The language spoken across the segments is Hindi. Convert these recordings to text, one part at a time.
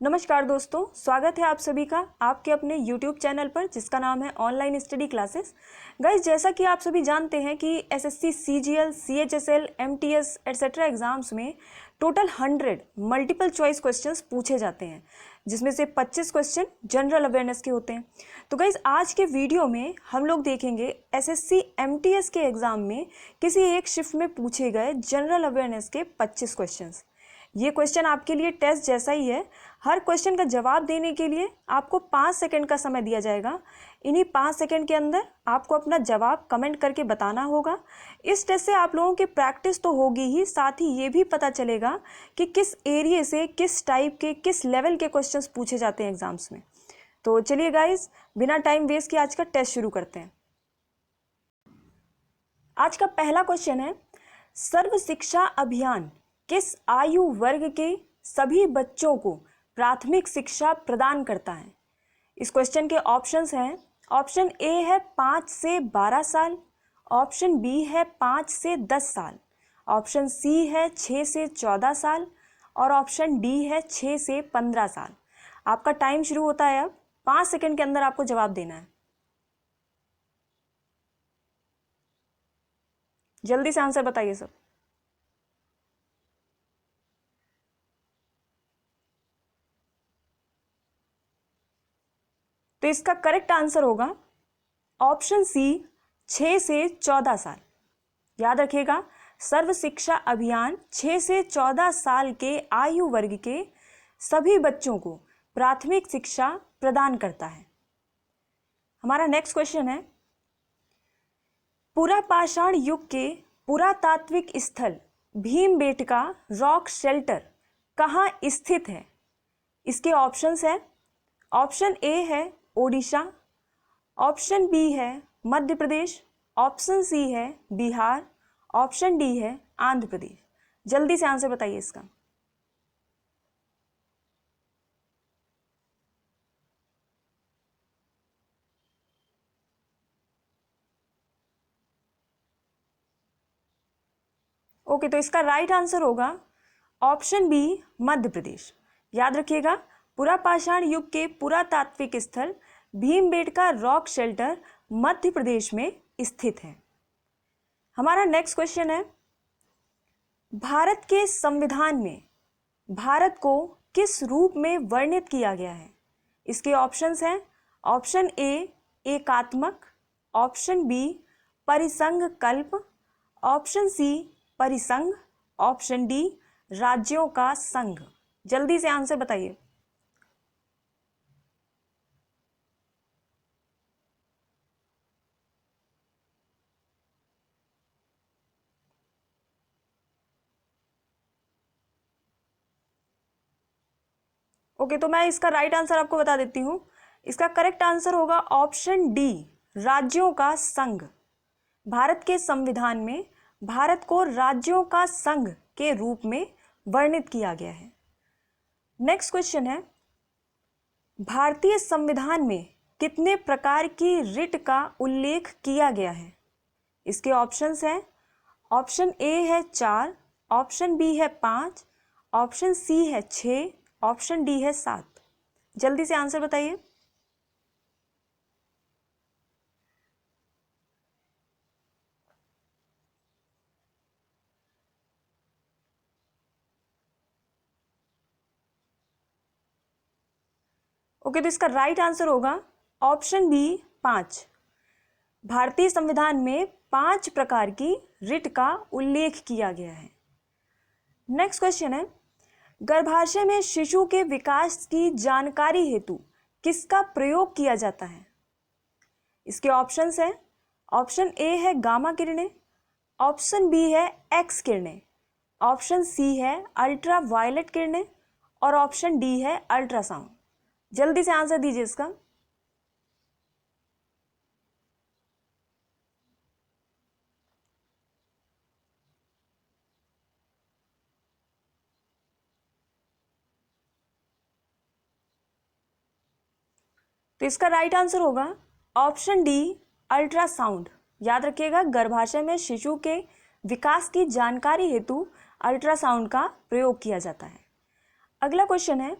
नमस्कार दोस्तों, स्वागत है आप सभी का आपके अपने YouTube चैनल पर जिसका नाम है ऑनलाइन स्टडी क्लासेस। गाइस, जैसा कि आप सभी जानते हैं कि SSC, CGL, CHSL, MTS etcetera exams में टोटल 100 मल्टीपल चॉइस क्वेश्चंस पूछे जाते हैं, जिसमें से 25 क्वेश्चन जनरल अवेयरनेस के होते हैं। तो गाइस, आज के वीडियो में हम लोग देखेंगे एसएससी एमटीएस के एग्जाम में किसी एक शिफ्ट में पूछे गए जनरल अवेयरनेस के 25 क्वेश्चंस। ये क्वेश्चन आपके लिए टेस्ट जैसा ही है। हर क्वेश्चन का जवाब देने के लिए आपको 5 सेकंड का समय दिया जाएगा। इन्हीं 5 सेकंड के अंदर आपको अपना जवाब कमेंट करके बताना होगा। इस टेस्ट से आप लोगों की प्रैक्टिस तो होगी ही, साथ ही ये भी पता चलेगा कि किस एरिया से, किस टाइप के, किस लेवल के क्वेश्चंस पूछे जाते हैं एग्जाम्स में। तो चलिए गाइज, बिना टाइम वेस्ट किए आज का टेस्ट शुरू करते हैं। आज का पहला क्वेश्चन है, सर्व शिक्षा अभियान किस आयु वर्ग के सभी बच्चों को प्राथमिक शिक्षा प्रदान करता है? इस क्वेश्चन के ऑप्शंस हैं। ऑप्शन ए है 5 से 12 साल, ऑप्शन बी है 5 से 10 साल, ऑप्शन सी है 6 से 14 साल और ऑप्शन डी है 6 से 15 साल। आपका टाइम शुरू होता है अब। 5 सेकंड के अंदर आपको जवाब देना है। जल्दी से आंसर बताइए सब। तो इसका करेक्ट आंसर होगा ऑप्शन सी, 6 से 14 साल। याद रखिएगा, सर्व शिक्षा अभियान 6 से 14 साल के आयु वर्ग के सभी बच्चों को प्राथमिक शिक्षा प्रदान करता है। हमारा नेक्स्ट क्वेश्चन है, पुरापाषाण युग के पुरातात्विक स्थल भीमबेटका रॉक शेल्टर कहाँ स्थित है? इसके ऑप्शंस हैं। ऑप्शन ए है ओडिशा, ऑप्शन बी है मध्य प्रदेश, ऑप्शन सी है बिहार, ऑप्शन डी है आंध्र प्रदेश। जल्दी से आंसर बताइए इसका। ओके, तो इसका राइट आंसर होगा ऑप्शन बी, मध्य प्रदेश। याद रखिएगा, पुरापाषाण युग के पुरातात्विक स्थल भीमबेटका रॉक शेल्टर मध्य प्रदेश में स्थित है। हमारा नेक्स्ट क्वेश्चन है, भारत के संविधान में भारत को किस रूप में वर्णित किया गया है? इसके ऑप्शंस हैं। ऑप्शन ए एकात्मक, ऑप्शन बी परिसंघ कल्प, ऑप्शन सी परिसंघ, ऑप्शन डी राज्यों का संघ। जल्दी से आंसर बताइए। ओके, तो मैं इसका राइट आंसर आपको बता देती हूँ। इसका करेक्ट आंसर होगा ऑप्शन डी, राज्यों का संघ। भारत के संविधान में भारत को राज्यों का संघ के रूप में वर्णित किया गया है। नेक्स्ट क्वेश्चन है, भारतीय संविधान में कितने प्रकार की रिट का उल्लेख किया गया है? इसके ऑप्शंस हैं। ऑप्शन ए है 4, ऑप्शन बी है 5, ऑप्शन सी है 6, ऑप्शन डी है 7। जल्दी से आंसर बताइए। ओके, तो इसका राइट आंसर होगा ऑप्शन बी, 5। भारतीय संविधान में 5 प्रकार की रिट का उल्लेख किया गया है। नेक्स्ट क्वेश्चन है, गर्भाशय में शिशु के विकास की जानकारी हेतु किसका प्रयोग किया जाता है? इसके ऑप्शंस हैं। ऑप्शन ए है गामा किरणें, ऑप्शन बी है एक्स किरणें, ऑप्शन सी है अल्ट्रा वायलेट किरणें और ऑप्शन डी है अल्ट्रासाउंड। जल्दी से आंसर दीजिए इसका। तो इसका राइट आंसर होगा ऑप्शन डी, अल्ट्रासाउंड। याद रखिएगा, गर्भाशय में शिशु के विकास की जानकारी हेतु अल्ट्रासाउंड का प्रयोग किया जाता है। अगला क्वेश्चन है,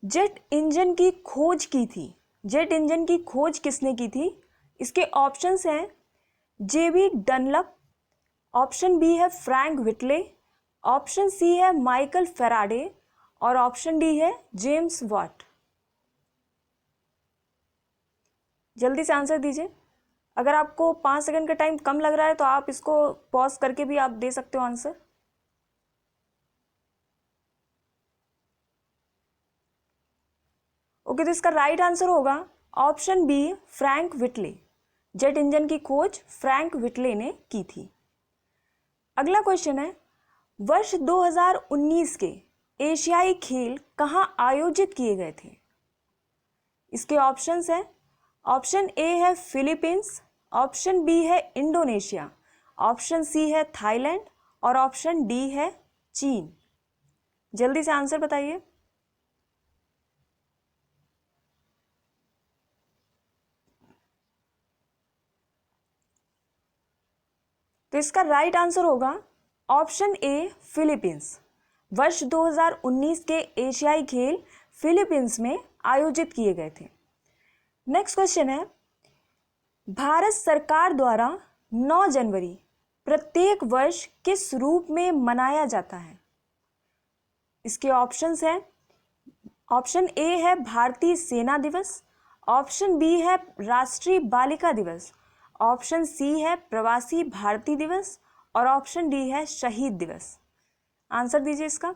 जेट इंजन की खोज की थी? जेट इंजन की खोज किसने की थी? इसके ऑप्शंस हैं जेबी डनलप, ऑप्शन बी है फ्रैंक व्हिटले, ऑप्शन सी है माइकल फेराडे और ऑप्शन डी है जेम्स वाट। जल्दी से आंसर दीजिए। अगर आपको 5 सेकंड का टाइम कम लग रहा है तो आप इसको पॉज करके भी आप दे सकते हो आंसर। ओके, तो इसका राइट आंसर होगा option B Frank Whittle. Jet engine की खोज फ्रैंक व्हिटले ने की थी। अगला क्वेश्चन है, वर्ष 2019 के एशियाई खेल कहाँ आयोजित किए गए थे? इसके ऑप्शंस हैं, ऑप्शन ए है फिलीपींस, ऑप्शन बी है इंडोनेशिया, ऑप्शन सी है थाईलैंड और ऑप्शन डी है चीन। जल्दी से आंसर बताइए। तो इसका राइट आंसर होगा ऑप्शन ए फिलीपींस। वर्ष 2019 के एशियाई खेल फिलीपींस में आयोजित किए गए थे। नेक्स्ट क्वेश्चन है, भारत सरकार द्वारा 9 जनवरी प्रत्येक वर्ष किस रूप में मनाया जाता है? इसके ऑप्शंस हैं, ऑप्शन ए है भारतीय सेना दिवस, ऑप्शन बी है राष्ट्रीय बालिका दिवस, ऑप्शन सी है प्रवासी भारतीय दिवस और ऑप्शन डी है शहीद दिवस। आंसर दीजिए इसका।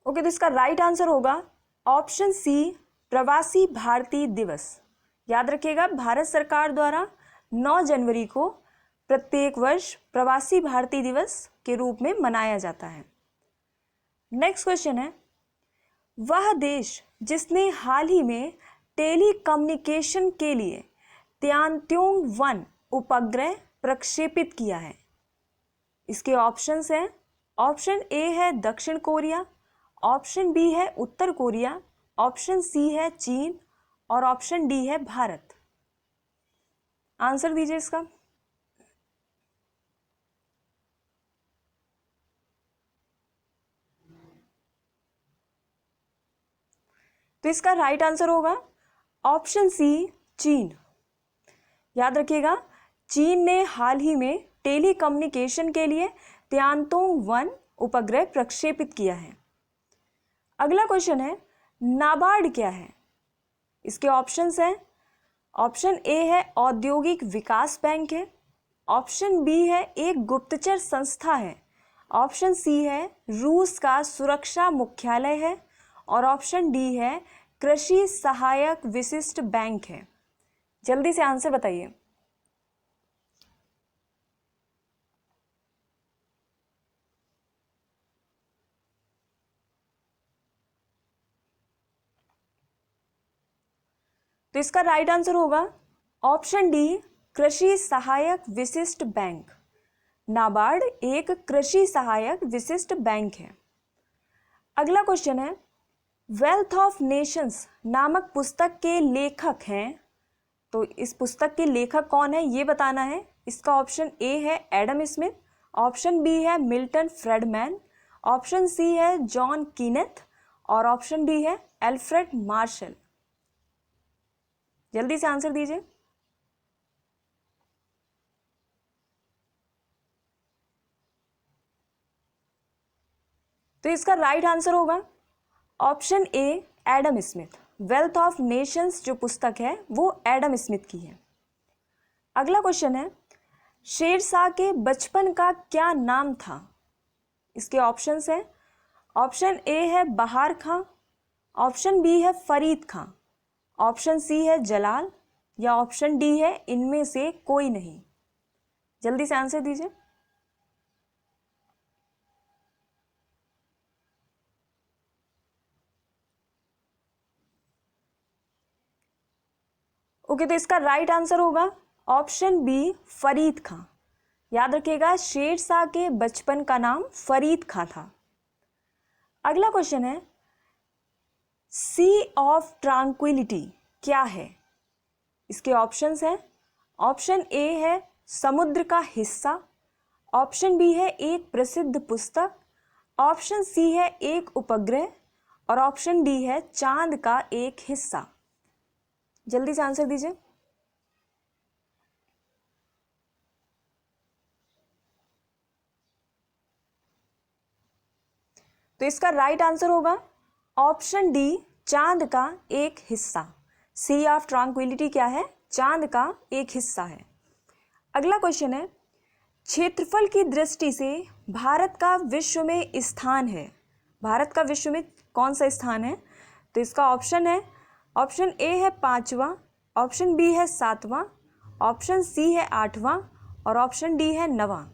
ओके, तो इसका राइट आंसर होगा ऑप्शन सी प्रवासी भारतीय दिवस। याद रखिएगा, भारत सरकार द्वारा 9 जनवरी को प्रत्येक वर्ष प्रवासी भारतीय दिवस के रूप में मनाया जाता है। नेक्स्ट क्वेश्चन है, वह देश जिसने हाल ही में टेलीकम्युनिकेशन के लिए तियानतोंग-1 उपग्रह प्रक्षेपित किया है? इसके ऑप्शंस हैं, ऑप्शन ए है दक्षिण कोरिया, ऑप्शन बी है उत्तर कोरिया, ऑप्शन सी है चीन और ऑप्शन डी है भारत। आंसर दीजिए इसका। तो इसका राइट आंसर होगा ऑप्शन सी चीन। याद रखिएगा, चीन ने हाल ही में टेलीकम्युनिकेशन के लिए तियानतोंग-1 उपग्रह प्रक्षेपित किया है। अगला क्वेश्चन है, नाबार्ड क्या है? इसके ऑप्शंस हैं, ऑप्शन ए है औद्योगिक विकास बैंक है, ऑप्शन बी है एक गुप्तचर संस्था है, ऑप्शन सी है रूस का सुरक्षा मुख्यालय है और ऑप्शन डी है कृषि सहायक विशिष्ट बैंक है। जल्दी से आंसर बताइए। तो इसका राइट आंसर होगा ऑप्शन डी कृषि सहायक विशिष्ट बैंक। नाबार्ड एक कृषि सहायक विशिष्ट बैंक है। अगला क्वेश्चन है, वेल्थ ऑफ नेशंस नामक पुस्तक के लेखक हैं, तो इस पुस्तक के लेखक कौन है ये बताना है। इसका ऑप्शन ए है एडम स्मिथ, ऑप्शन बी है मिल्टन फ्रेडमैन, ऑप्शन सी है जॉन कीनेथ और ऑप्शन डी है एल्फ्रेड मार्शल। जल्दी से आंसर दीजिए। तो इसका राइट आंसर होगा option A Adam Smith. Wealth of Nations जो पुस्तक है वो एडम स्मिथ की है। अगला क्वेश्चन है, शेरशाह के बचपन का क्या नाम था? इसके ऑप्शंस हैं, ऑप्शन ए है बहार खां, ऑप्शन बी है फरीद खां, ऑप्शन सी है जलाल या ऑप्शन डी है इनमें से कोई नहीं। जल्दी से आंसर दीजिए। ओके, तो इसका राइट आंसर होगा ऑप्शन बी फरीद खां। याद रखिएगा, शेरशाह के बचपन का नाम फरीद खां था। अगला क्वेश्चन है, सी ऑफ ट्रांक्विलिटी क्या है? इसके ऑप्शंस हैं, ऑप्शन ए है समुद्र का हिस्सा, ऑप्शन बी है एक प्रसिद्ध पुस्तक, ऑप्शन सी है एक उपग्रह और ऑप्शन डी है चांद का एक हिस्सा। जल्दी से आंसर दीजिए। तो इसका राइट आंसर होगा ऑप्शन डी, चांद का एक हिस्सा। सी ऑफ ट्रांक्विलिटी क्या है? चांद का एक हिस्सा है। अगला क्वेश्चन है, क्षेत्रफल की दृष्टि से भारत का विश्व में स्थान है। भारत का विश्व में कौन सा स्थान है? तो इसका ऑप्शन है, ऑप्शन ए है 5वां, ऑप्शन बी है 7वां, ऑप्शन सी है 8वां और ऑप्शन डी है 9वां।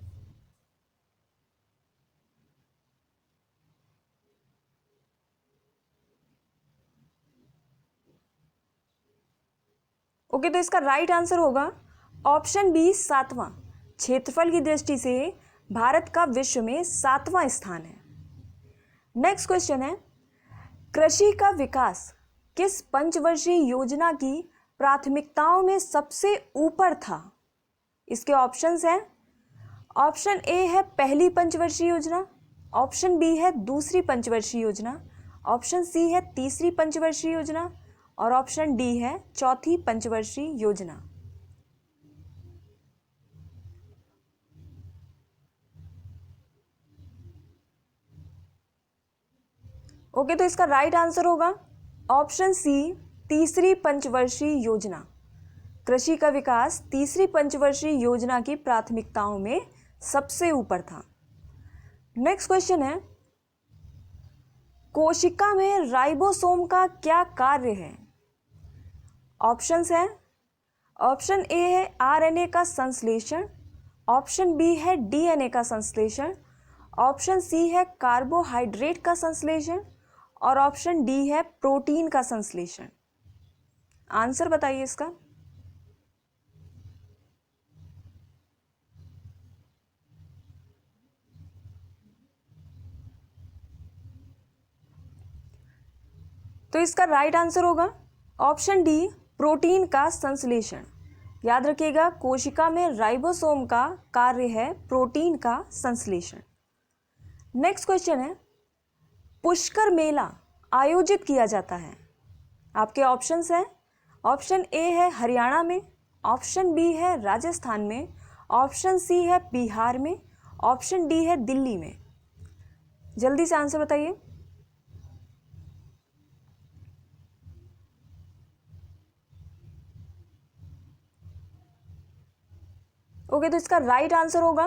ओके, तो इसका राइट आंसर होगा ऑप्शन बी 7वां। क्षेत्रफल की दृष्टि से भारत का विश्व में 7वां स्थान है। नेक्स्ट क्वेश्चन है, कृषि का विकास किस पंचवर्षीय योजना की प्राथमिकताओं में सबसे ऊपर था? इसके ऑप्शंस हैं, ऑप्शन ए है पहली पंचवर्षीय योजना, ऑप्शन बी है दूसरी पंचवर्षीय योजना, ऑप्शन सी है तीसरी पंचवर्षीय योजना और ऑप्शन डी है चौथी पंचवर्षीय योजना। ओके, तो इसका राइट आंसर होगा ऑप्शन सी, तीसरी पंचवर्षीय योजना। कृषि का विकास तीसरी पंचवर्षीय योजना की प्राथमिकताओं में सबसे ऊपर था। नेक्स्ट क्वेश्चन है, कोशिका में राइबोसोम का क्या कार्य है? ऑप्शंस हैं, ऑप्शन ए है आरएनए का संश्लेषण, ऑप्शन बी है डीएनए का संश्लेषण, ऑप्शन सी है कार्बोहाइड्रेट का संश्लेषण और ऑप्शन डी है प्रोटीन का संश्लेषण। आंसर बताइए इसका। तो इसका राइट आंसर होगा ऑप्शन डी, प्रोटीन का संश्लेषण। याद रखिएगा, कोशिका में राइबोसोम का कार्य है प्रोटीन का संश्लेषण। नेक्स्ट क्वेश्चन है, पुष्कर मेला आयोजित किया जाता है। आपके ऑप्शंस हैं, ऑप्शन ए है हरियाणा में, ऑप्शन बी है राजस्थान में, ऑप्शन सी है बिहार में, ऑप्शन डी है दिल्ली में। जल्दी से आंसर बताइए। ओके, तो इसका राइट आंसर होगा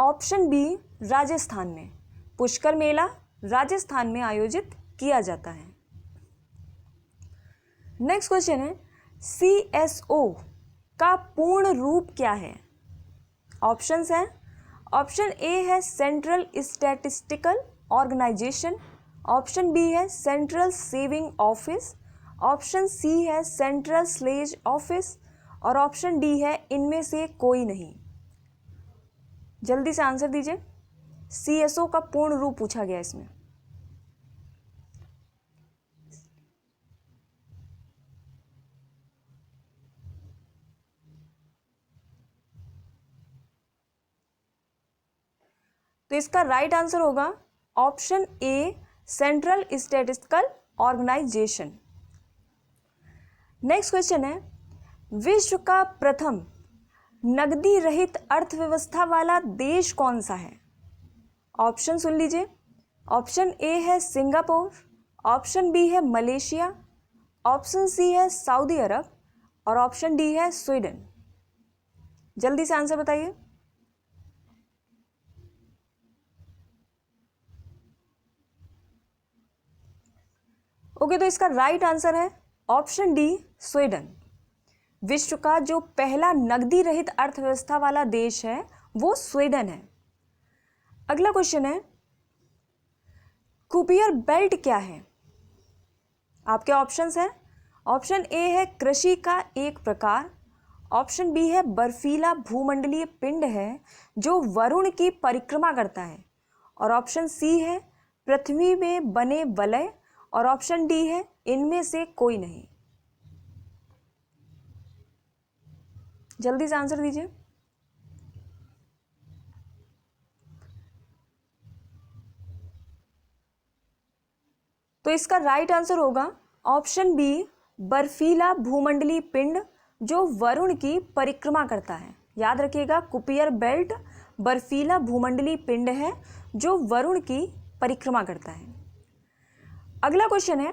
ऑप्शन बी, राजस्थान में। पुष्कर मेला राजस्थान में आयोजित किया जाता है। नेक्स्ट क्वेश्चन है, CSO का पूर्ण रूप क्या है? ऑप्शंस हैं, ऑप्शन ए है central statistical organisation, option B है central saving office, option C है सेंट्रल स्लेज ऑफिस और ऑप्शन डी है इनमें से कोई नहीं। जल्दी से आंसर दीजिए। CSO का पूर्ण रूप पूछा गया इसमें। तो इसका राइट आंसर होगा option A, Central statistical Organisation. Next question है, विश्व का प्रथम नगदी रहित अर्थव्यवस्था वाला देश कौन सा है? ऑप्शन सुन लीजिए। ऑप्शन ए है सिंगापुर, ऑप्शन बी है मलेशिया, ऑप्शन सी है सऊदी अरब और ऑप्शन डी है स्वीडन। जल्दी से आंसर बताइए। ओके, तो इसका राइट आंसर है ऑप्शन डी, स्वीडन। विश्व का जो पहला नगदी रहित अर्थव्यवस्था वाला देश है वो स्वीडन है। अगला क्वेश्चन है, कुपियर बेल्ट क्या है? आपके ऑप्शंस हैं, ऑप्शन ए है कृषि का एक प्रकार, ऑप्शन बी है बर्फीला भूमंडलीय पिंड है जो वरुण की परिक्रमा करता है और ऑप्शन सी है पृथ्वी में बने वलय और ऑप्शन डी है इनमें से कोई नहीं। जल्दी से आंसर दीजिए। तो इसका राइट आंसर होगा ऑप्शन बी, बर्फीला भूमंडलीय पिंड जो वरुण की परिक्रमा करता है। याद रखिएगा, कुपियर बेल्ट बर्फीला भूमंडलीय पिंड है जो वरुण की परिक्रमा करता है। अगला क्वेश्चन है,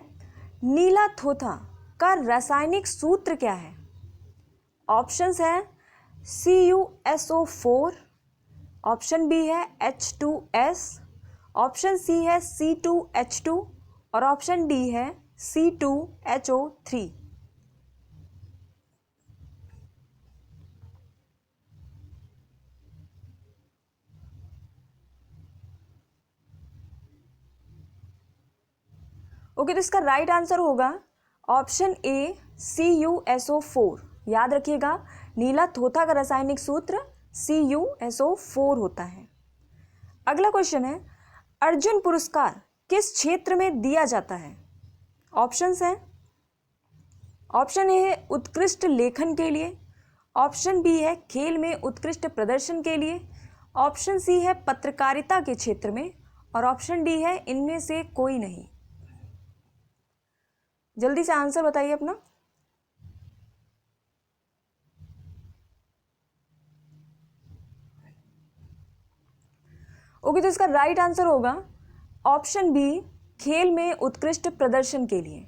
नीला थोथा का रासायनिक सूत्र क्या है? ऑप्शंस है CuSO4, ऑप्शन बी है H2S, ऑप्शन सी है C2H2 और ऑप्शन डी है C2HO3। ओके, तो इसका राइट आंसर होगा ऑप्शन ए CuSO4। याद रखिएगा, नीला थोथा का रासायनिक सूत्र CuSO4 होता है। अगला क्वेश्चन है, अर्जुन पुरस्कार किस क्षेत्र में दिया जाता है? ऑप्शंस हैं, ऑप्शन ए है उत्कृष्ट लेखन के लिए, ऑप्शन बी है खेल में उत्कृष्ट प्रदर्शन के लिए, ऑप्शन सी है पत्रकारिता के क्षेत्र में और ऑप्शन डी है इनमें से कोई नहीं। जल्दी से आंसर बताइए अपना। ओके, तो इसका राइट आंसर होगा ऑप्शन बी, खेल में उत्कृष्ट प्रदर्शन के लिए।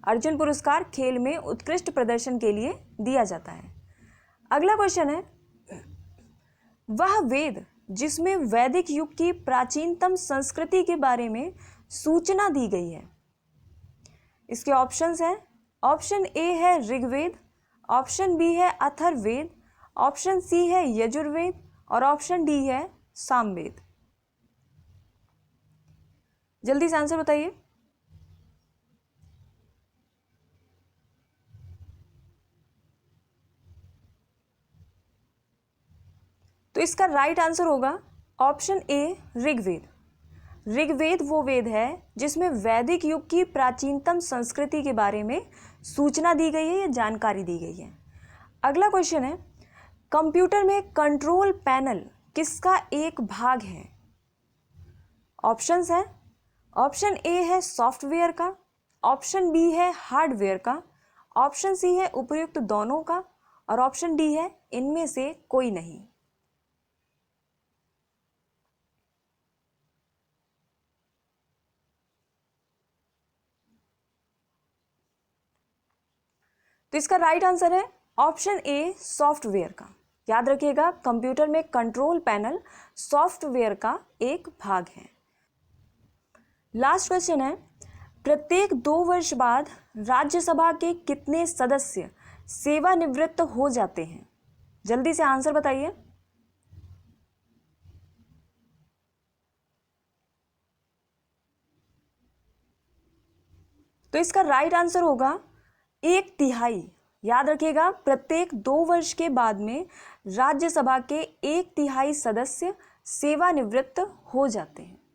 अर्जुन पुरस्कार खेल में उत्कृष्ट प्रदर्शन के लिए दिया जाता है। अगला क्वेश्चन है, वह वेद जिसमें वैदिक युग की प्राचीनतम संस्कृति के बारे में सूचना दी गई है। इसके ऑप्शंस हैं, ऑप्शन ए है ऋग्वेद, ऑप्शन बी है अथर्ववेद, ऑप्शन सी है यजुर्वेद और ऑप्शन डी है सामवेद। जल्दी से आंसर बताइए। तो इसका राइट आंसर होगा ऑप्शन ए ऋग्वेद। ऋग्वेद वो वेद है जिसमें वैदिक युग की प्राचीनतम संस्कृति के बारे में सूचना दी गई है या जानकारी दी गई है। अगला क्वेश्चन है, कंप्यूटर में कंट्रोल पैनल किसका एक भाग है? ऑप्शंस हैं, ऑप्शन ए है सॉफ्टवेयर का, ऑप्शन बी है हार्डवेयर का, ऑप्शन सी है उपयुक्त दोनों का और ऑप्शन डी है इनमें से कोई नहीं। तो इसका राइट आंसर है ऑप्शन ए सॉफ्टवेयर का। याद रखिएगा, कंप्यूटर में कंट्रोल पैनल सॉफ्टवेयर का एक भाग है। लास्ट क्वेश्चन है, प्रत्येक 2 वर्ष बाद राज्यसभा के कितने सदस्य सेवानिवृत्त हो जाते हैं? जल्दी से आंसर बताइए। तो इसका राइट आंसर होगा 1/3। याद रखिएगा, प्रत्येक 2 वर्ष के बाद में राज्यसभा के 1/3 सदस्य सेवानिवृत्त हो जाते हैं।